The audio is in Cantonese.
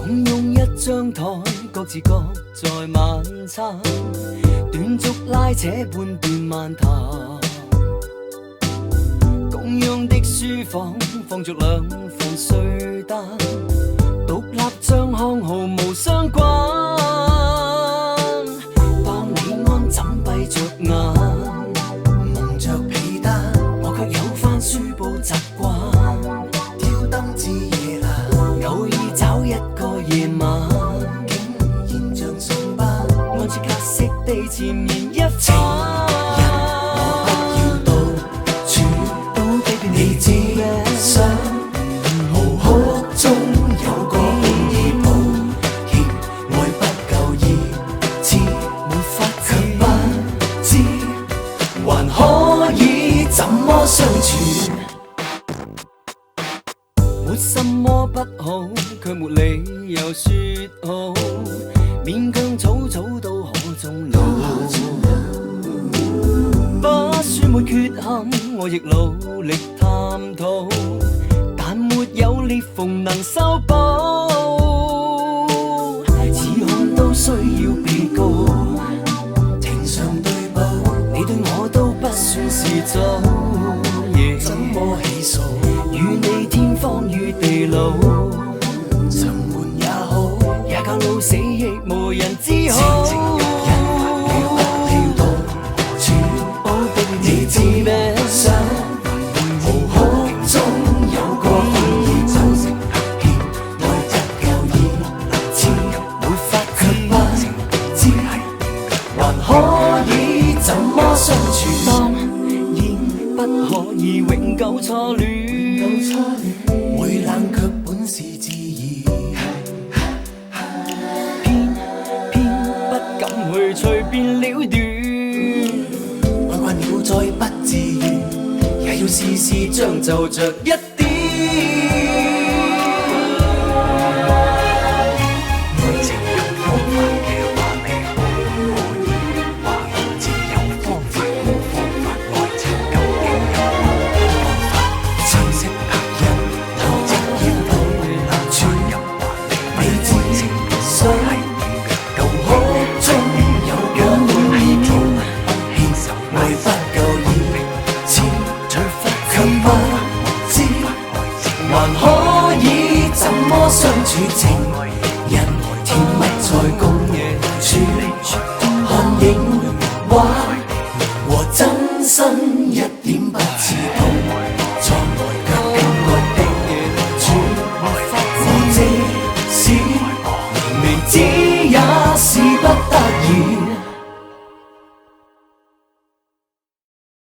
共用一張台，各自各在晚餐，短竹拉扯半段漫談。共用的書房放着兩份稅單，獨立帳項毫無相關。當你安枕閉着眼，蒙着被單，我卻有番書報習慣。挑燈至夜闌，偶爾找一個夜晚，竟然像上班，按住格式地前面一番。想無哭中有個伴兒抱歉，愛不夠熱切，沒法卻不知還可以怎麼相處。沒什麼不好，卻沒理由説好，勉強草草都可終老。不算沒缺陷，我亦努力探討，但沒有裂縫能修補。似看都需要被告，庭上對簿，你對我都不算是早。怎麼起訴？與你天荒與地老，沉悶也好，也教老死亦無人知好。想無哭中有個伴兒抱歉，愛不夠熱切，沒法卻不知還可以怎麼相處。當然不可以永久初戀，會冷卻本是自然，偏不敢去隨便了斷。愛慣了再不自願，也要試試將就着一點。愛情有方法嘅話，你可以話我知有方法，冇方法。愛情究竟有冇方法？清晰拍印，我直言冇全入話你知想舊哭中有個伴兒抱歉，愛不夠熱切，才發卻不知還可以怎麼相處。情人甜蜜在共處。